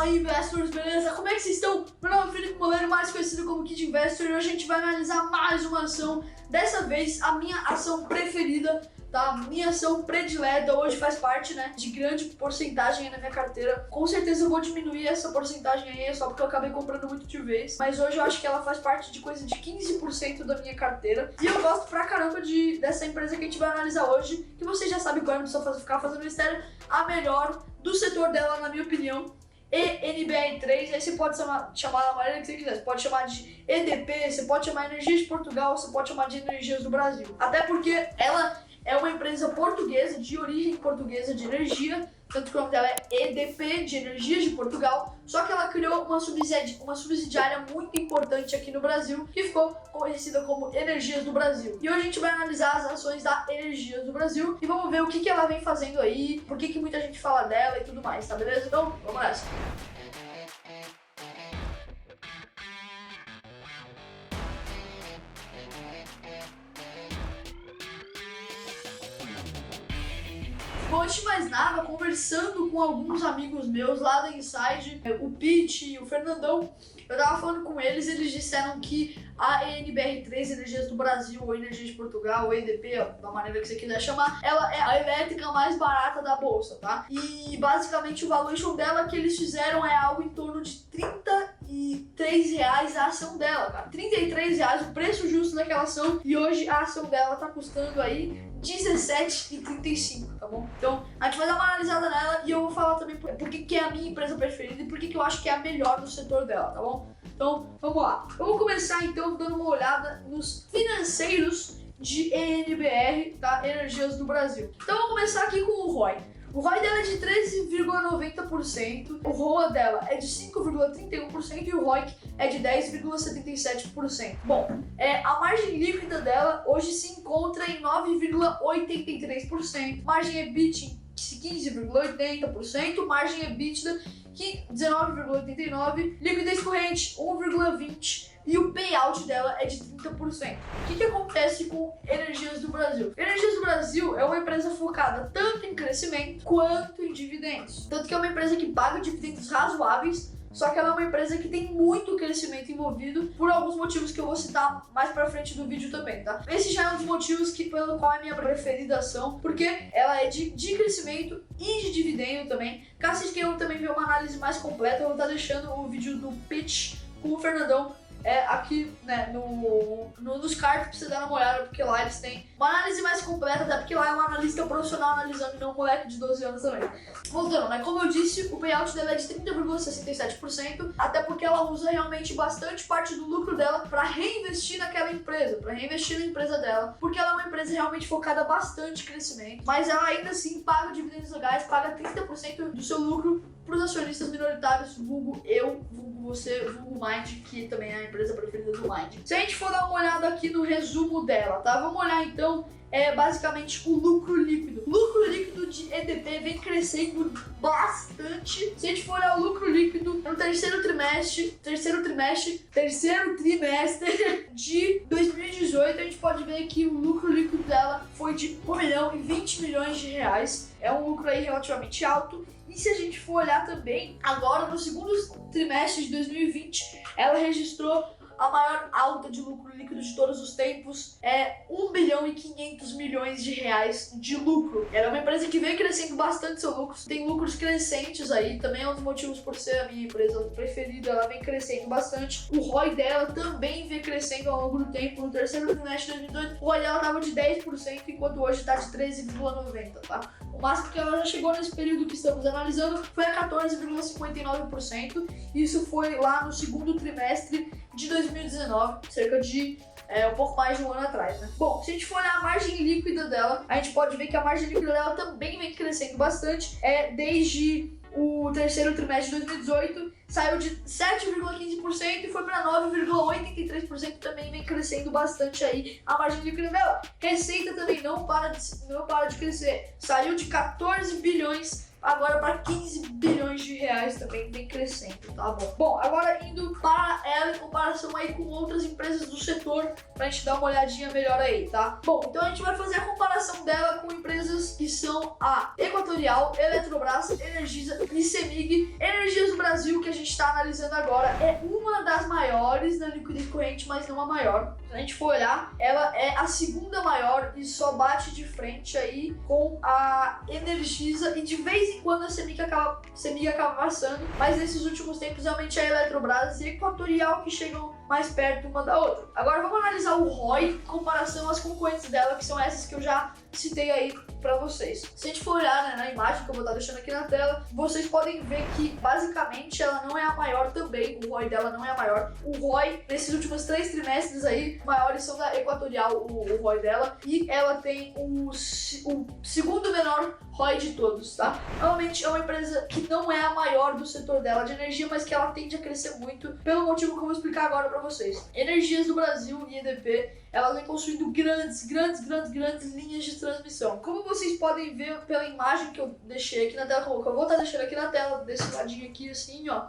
aí, investors, beleza? Como é que vocês estão? Meu nome é Felipe Moleiro, mais conhecido como Kid Investor, e hoje a gente vai analisar mais uma ação. Dessa vez, a minha ação preferida, tá? Minha ação predileta, hoje faz parte, né, de grande porcentagem aí na minha carteira. Com certeza eu vou diminuir essa porcentagem aí, só porque eu acabei comprando muito de vez. Mas hoje eu acho que ela faz parte de coisa de 15% da minha carteira. E eu gosto pra caramba dessa empresa que a gente vai analisar hoje, que vocês já sabem qual é, não precisa ficar fazendo mistério, a melhor do setor dela, na minha opinião. ENBR3, aí você pode chamar da maneira que você quiser. Você pode chamar de EDP, você pode chamar de Energias de Portugal, você pode chamar de Energias do Brasil. Até porque ela é uma empresa portuguesa, de origem portuguesa de energia, tanto que o nome dela é EDP, de Energias de Portugal, só que ela criou uma subsidiária muito importante aqui no Brasil, que ficou conhecida como Energias do Brasil. E hoje a gente vai analisar as ações da Energias do Brasil e vamos ver o que ela vem fazendo aí, por que muita gente fala dela e tudo mais, tá beleza? Então, vamos nessa. Bom, antes de mais nada, conversando com alguns amigos meus lá da Inside, o Pete e o Fernandão, eu tava falando com eles, eles disseram que a ENBR3, Energias do Brasil, ou Energias de Portugal, ou EDP, da maneira que você quiser chamar, ela é a elétrica mais barata da bolsa, tá? E basicamente o valuation dela que eles fizeram é algo em torno de R$33 a ação dela, cara. R$33, o preço justo daquela ação, e hoje a ação dela tá custando aí R$17,35, tá bom? Então, a gente vai dar uma analisada nela e eu vou falar também por que é a minha empresa preferida e por que eu acho que é a melhor do setor dela, tá bom? Então, vamos lá. Eu vou começar, então, dando uma olhada nos financeiros de ENBR, tá? Energias do Brasil. Então, eu vou começar aqui com o ROI. O ROI dela é de 13,90%, o ROA dela é de 5,31% e o ROIC é de 10,77%. Bom, a margem líquida dela hoje se encontra em 9,83%, margem EBIT 15,80%, margem EBITDA 19,89%, liquidez corrente 1,20%. E o payout dela é de 30%. O que acontece com Energias do Brasil? Energias do Brasil é uma empresa focada tanto em crescimento quanto em dividendos. Tanto que é uma empresa que paga dividendos razoáveis, só que ela é uma empresa que tem muito crescimento envolvido por alguns motivos que eu vou citar mais pra frente do vídeo também, tá? Esse já é um dos motivos pelo qual é a minha preferida ação, porque ela é de crescimento e de dividendo também. Caso vocês queiram também ver uma análise mais completa, eu vou estar deixando o vídeo do pitch com o Fernandão aqui, né, nos cards pra você dar uma olhada, porque lá eles têm uma análise mais completa, até porque lá é um analista profissional analisando e não um moleque de 12 anos também. Voltando, né, como eu disse, o payout dela é de 30,67%, até porque ela usa realmente bastante parte do lucro dela para reinvestir naquela empresa, para reinvestir na empresa dela, porque ela é uma empresa realmente focada bastante em crescimento, mas ela ainda assim paga dividendos legais, paga 30% do seu lucro para os acionistas minoritários, vulgo eu, vulgo você, vulgo Mind, que também é a empresa preferida do Mind. Se a gente for dar uma olhada aqui no resumo dela, tá? Vamos olhar então, basicamente o lucro líquido. O lucro líquido de EDP vem crescendo bastante. Se a gente for olhar o lucro líquido no terceiro trimestre de 2018, a gente pode ver que o lucro líquido dela foi de 1.020 milhões de reais. É um lucro aí relativamente alto. E se a gente for olhar também, agora no segundo trimestre de 2020, ela registrou a maior alta de lucro líquido de todos os tempos, 1.500 bilhões de reais de lucro. Ela é uma empresa que vem crescendo bastante seu lucro, tem lucros crescentes aí, também é um dos motivos por ser a minha empresa preferida, ela vem crescendo bastante. O ROI dela também vem crescendo ao longo do tempo, no terceiro trimestre de 2018, o ROI dela estava de 10%, enquanto hoje está de 13,90%, tá? O máximo que ela já chegou nesse período que estamos analisando foi a 14,59%, isso foi lá no segundo trimestre de 2019, cerca de um pouco mais de um ano atrás, né? Bom, se a gente for olhar a margem líquida dela, a gente pode ver que a margem líquida dela também vem crescendo bastante, desde o terceiro trimestre de 2018, saiu de 7,15% e foi para 9,83%, também vem crescendo bastante aí a margem líquida dela. Receita também não para de crescer, saiu de 14 bilhões agora para 15 bilhões de reais também, vem crescendo, tá bom? Bom, agora indo para ela em comparação aí com outras empresas do setor, pra gente dar uma olhadinha melhor aí, tá? Bom, então a gente vai fazer a comparação dela com empresas que são a Equatorial, Eletrobras, Energisa e Cemig. Energias do Brasil, que a gente está analisando agora, é uma das maiores na liquidez corrente, mas não a maior. Se a gente for olhar, ela é a segunda maior e só bate de frente aí com a Energisa, e de vez em quando a Cemig acaba passando, mas nesses últimos tempos realmente é a Eletrobras e a Equatorial que chegam mais perto uma da outra. Agora vamos analisar o ROI em comparação às concorrentes dela, que são essas que eu já citei aí pra vocês. Se a gente for olhar, né, na imagem que eu vou estar deixando aqui na tela, vocês podem ver que basicamente ela não é a maior também, o ROI dela não é a maior. O ROI nesses últimos 3 trimestres aí, maiores são da Equatorial, o ROI dela, e ela tem o segundo menor ROI de todos, tá? Realmente é uma empresa que não é a maior do setor dela de energia, mas que ela tende a crescer muito, pelo motivo que eu vou explicar agora pra vocês. Energias do Brasil e EDP, elas vêm construindo grandes linhas de transmissão. Como vocês podem ver pela imagem que eu deixei aqui na tela, que eu vou estar deixando aqui na tela, desse ladinho aqui assim, ó,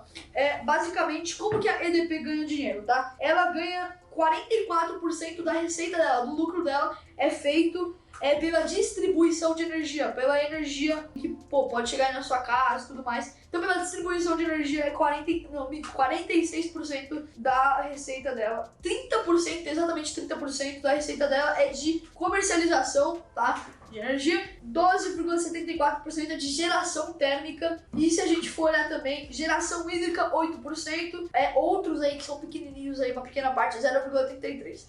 basicamente como que a EDP ganha dinheiro, tá? Ela ganha 44% da receita dela, do lucro dela é feito pela distribuição de energia, pela energia que pode chegar aí na sua casa e tudo mais. Então pela distribuição de energia é 46% da receita dela. 30%, exatamente 30% da receita dela é de comercialização, tá? De energia, 12,74% é de geração térmica, e se a gente for olhar também, geração hídrica 8%, outros aí que são pequenininhos aí, uma pequena parte, 0,33%.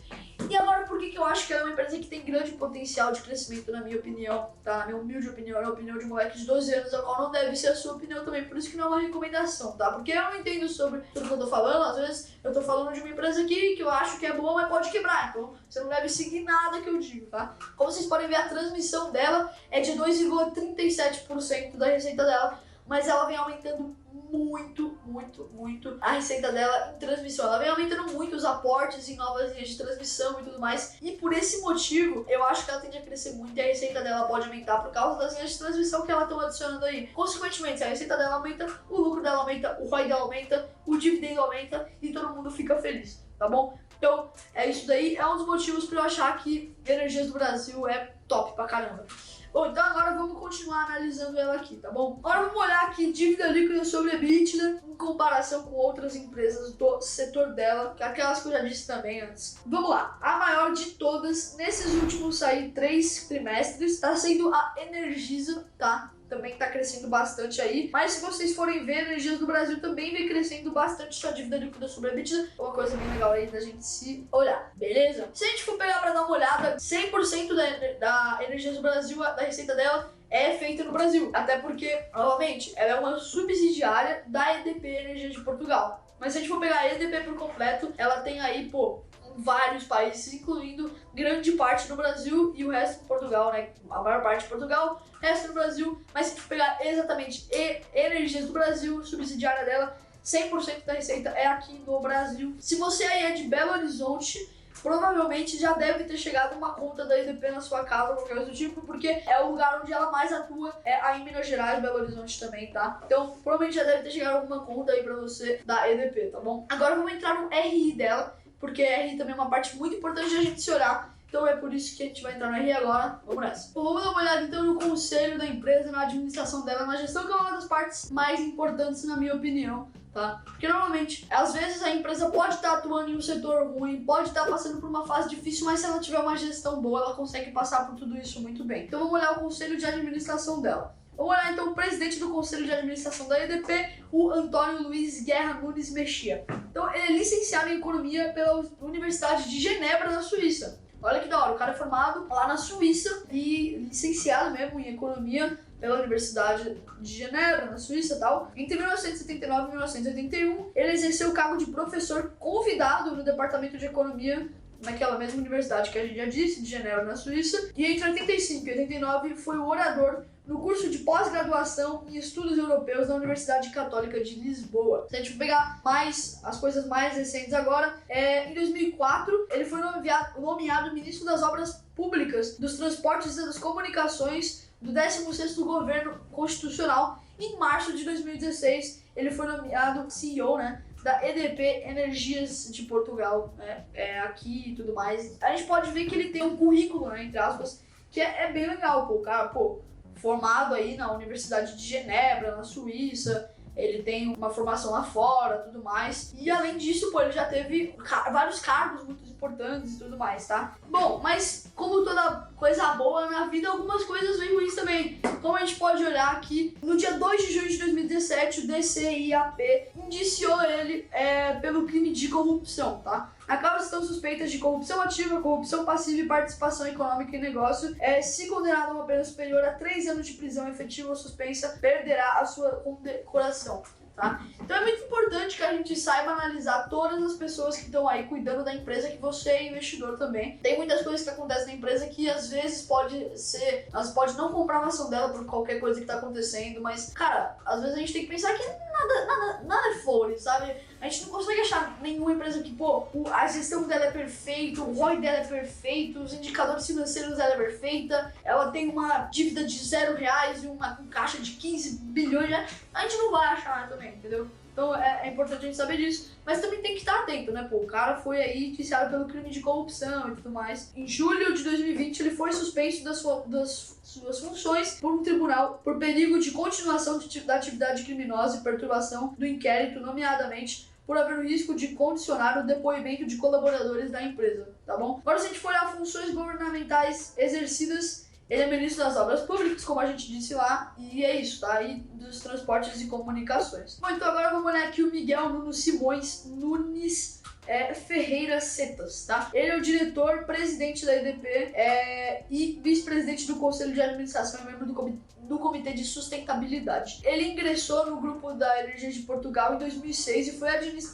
E agora, por que eu acho que ela é uma empresa que tem grande potencial de crescimento, na minha opinião, tá? Na minha humilde opinião, na opinião de um moleque de 12 anos, a qual não deve ser a sua opinião também, por isso que não é uma recomendação, tá? Porque eu não entendo sobre tudo que eu tô falando, às vezes eu tô falando de uma empresa aqui que eu acho que é boa, mas pode quebrar, então você não deve seguir nada que eu digo, tá? Como vocês podem ver, a transmissão dela é de 2,37% da receita dela, mas ela vem aumentando muito a receita dela em transmissão. Ela vem aumentando muito os aportes em novas linhas de transmissão e tudo mais, e por esse motivo eu acho que ela tende a crescer muito e a receita dela pode aumentar por causa das linhas de transmissão que ela está adicionando aí. Consequentemente, se a receita dela aumenta, o lucro dela aumenta, o ROI dela aumenta, o dividendo aumenta e todo mundo fica feliz, tá bom? Então, isso daí é um dos motivos para eu achar que Energias do Brasil é top pra caramba. Bom, então agora vamos continuar analisando ela aqui, tá bom? Agora vamos olhar aqui dívida líquida sobre EBITDA em comparação com outras empresas do setor dela, que é aquelas que eu já disse também antes. Vamos lá, a maior de todas, nesses últimos 3 trimestres, está sendo a Energisa, tá? Também está crescendo bastante aí, mas se vocês forem ver, Energias do Brasil também vem crescendo bastante sua dívida líquida sobre a EBITDA, uma coisa bem legal aí da gente se olhar, beleza? Se a gente for pegar para dar uma olhada, 100% da Energias do Brasil, da receita dela, é feita no Brasil, até porque, novamente, ela é uma subsidiária da EDP Energia de Portugal. Mas se a gente for pegar a EDP por completo, ela tem aí, vários países, incluindo grande parte do Brasil e o resto de Portugal, né? A maior parte de Portugal, resto do Brasil. Mas se a gente pegar exatamente Energias do Brasil, subsidiária dela, 100% da receita é aqui no Brasil. Se você aí é de Belo Horizonte, provavelmente já deve ter chegado uma conta da EDP na sua casa, qualquer coisa do tipo, porque é o lugar onde ela mais atua, aí em Minas Gerais, Belo Horizonte também, tá? Então, provavelmente já deve ter chegado alguma conta aí pra você da EDP, tá bom? Agora vamos entrar no RI dela, porque RI também é uma parte muito importante de a gente se olhar. Então é por isso que a gente vai entrar no RI agora. Vamos nessa. Bom, vamos dar uma olhada então no conselho da empresa, na administração dela, na gestão, que é uma das partes mais importantes na minha opinião, tá? Porque normalmente, às vezes a empresa pode estar atuando em um setor ruim, pode estar passando por uma fase difícil, mas se ela tiver uma gestão boa, ela consegue passar por tudo isso muito bem. Então vamos olhar o conselho de administração dela. Vamos olhar então o presidente do Conselho de Administração da EDP, o Antônio Luiz Guerra Nunes Mexia. Então ele é licenciado em Economia pela Universidade de Genebra, na Suíça. Olha que da hora, o cara é formado lá na Suíça e licenciado mesmo em Economia pela Universidade de Genebra, na Suíça e tal. Entre 1979 e 1981, ele exerceu o cargo de professor convidado no Departamento de Economia naquela mesma universidade que a gente já disse, de Genebra, na Suíça. E entre 85 e 89 foi o orador no curso de pós-graduação em estudos europeus da Universidade Católica de Lisboa. Se a gente pegar as coisas mais recentes agora, em 2004 ele foi nomeado ministro das Obras Públicas, dos Transportes e das Comunicações do 16º governo constitucional. Em março de 2016, ele foi nomeado CEO, né, da EDP Energias de Portugal, né, aqui e tudo mais. A gente pode ver que ele tem um currículo, né, entre aspas, que é bem legal, pô. O cara, formado aí na Universidade de Genebra, na Suíça, ele tem uma formação lá fora, tudo mais. E além disso, pô, ele já teve vários cargos muito importantes e tudo mais, tá? Bom, mas como toda coisa boa na vida, algumas coisas vêm ruins também. Como a gente pode olhar aqui, no dia 2 de junho de 2017, o DCIAP indiciou ele pelo crime de corrupção, tá? Acabam estão suspeitas de corrupção ativa, corrupção passiva e participação econômica em negócio. Se condenado a uma pena superior a 3 anos de prisão efetiva ou suspensa, perderá a sua condecoração. Tá? Então é muito importante que a gente saiba analisar todas as pessoas que estão aí cuidando da empresa, que você é investidor também. Tem muitas coisas que acontecem na empresa que às vezes nós pode não comprar a ação dela por qualquer coisa que está acontecendo, mas, cara, às vezes a gente tem que pensar que nada é flores, sabe? A gente não consegue achar nenhuma empresa que, a gestão dela é perfeita, o ROI dela é perfeito, os indicadores financeiros dela é perfeita, ela tem uma dívida de R$0 e um caixa de 15 bilhões, né? A gente não vai achar também, entendeu? Então é importante a gente saber disso, mas também tem que estar atento, né? O cara foi aí indiciado pelo crime de corrupção e tudo mais. Em julho de 2020, ele foi suspenso das suas funções por um tribunal por perigo de continuação da atividade criminosa e perturbação do inquérito, nomeadamente por haver o risco de condicionar o depoimento de colaboradores da empresa, tá bom? Agora, se a gente for olhar funções governamentais exercidas, ele é ministro das Obras Públicas, como a gente disse lá, e é isso, tá? E dos Transportes e Comunicações. Bom, então agora vamos olhar aqui o Miguel Nuno Simões Nunes Ferreira Setas, tá? Ele é o diretor-presidente da EDP e vice-presidente do Conselho de Administração e membro do Comitê de Sustentabilidade. Ele ingressou no grupo da Energia de Portugal em 2006 e foi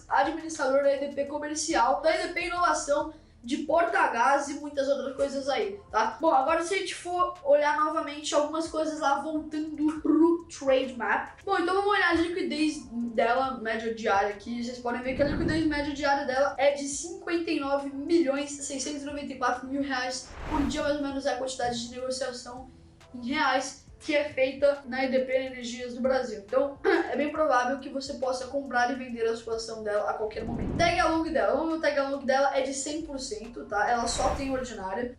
administrador da EDP Comercial, da EDP Inovação, de Portagás e muitas outras coisas aí, tá? Bom, agora se a gente for olhar novamente algumas coisas lá, voltando pro Trade Map. Bom, então vamos olhar a liquidez dela, média diária aqui. Vocês podem ver que a liquidez média diária dela é de 59.694.000 reais por dia, mais ou menos é a quantidade de negociação em reais que é feita na EDP Energias do Brasil. Então, é bem provável que você possa comprar e vender a sua ação dela a qualquer momento. Tag along dela. O tag along dela é de 100%, tá? Ela só tem ordinária.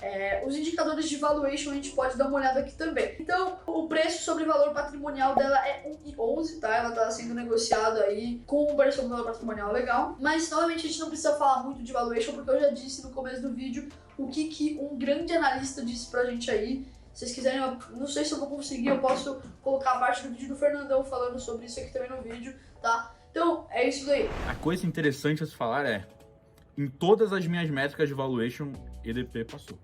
Os indicadores de valuation a gente pode dar uma olhada aqui também. Então, o preço sobre valor patrimonial dela é 1,11, tá? Ela tá sendo negociada aí com um preço sobre valor patrimonial legal. Mas, novamente, a gente não precisa falar muito de valuation, porque eu já disse no começo do vídeo o que um grande analista disse pra gente aí. Se vocês quiserem, eu não sei se eu vou conseguir, eu posso colocar a parte do vídeo do Fernandão falando sobre isso aqui também no vídeo, tá? Então, é isso daí. A coisa interessante a se falar em todas as minhas métricas de valuation, EDP passou.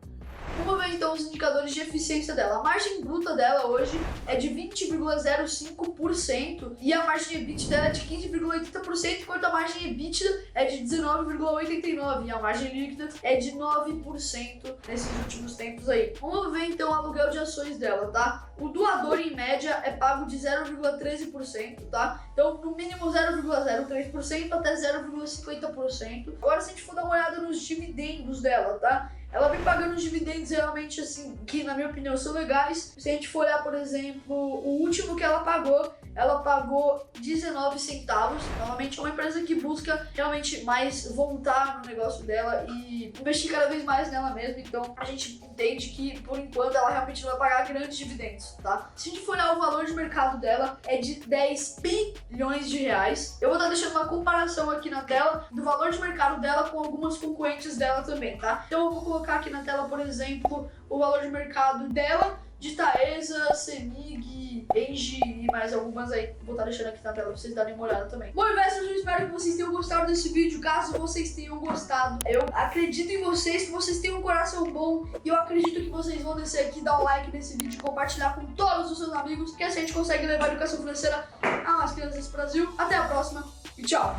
Vamos ver então os indicadores de eficiência dela. A margem bruta dela hoje é de 20,05% e a margem EBIT dela é de 15,80%, enquanto a margem EBITDA é de 19,89% e a margem líquida é de 9% nesses últimos tempos aí. Vamos ver então o aluguel de ações dela, tá? O doador em média é pago de 0,13%, tá? Então no mínimo 0,03% até 0,50%. Agora se a gente for dar uma olhada nos dividendos dela, tá? Ela vem pagando os dividendos realmente assim, que na minha opinião são legais. Se a gente for olhar, por exemplo, o último que ela pagou 19 centavos. Novamente é uma empresa que busca realmente mais voltar no negócio dela e investir cada vez mais nela mesma. Então a gente entende que por enquanto ela realmente não vai pagar grandes dividendos, tá? Se a gente for olhar o valor de mercado dela é de 10 bilhões de reais. Eu vou estar deixando uma comparação aqui na tela do valor de mercado dela com algumas concorrentes dela também, tá? Então eu vou colocar aqui na tela, por exemplo, o valor de mercado dela, de Taesa, Semig, Engie e mais algumas aí. Vou estar deixando aqui na tela pra vocês darem uma olhada também. Bom, investors, eu espero que vocês tenham gostado desse vídeo. Caso vocês tenham gostado, eu acredito em vocês, que vocês têm um coração bom. E eu acredito que vocês vão descer aqui, dar um like nesse vídeo, compartilhar com todos os seus amigos, que assim a gente consegue levar a educação financeira a mais crianças desse Brasil. Até a próxima e tchau!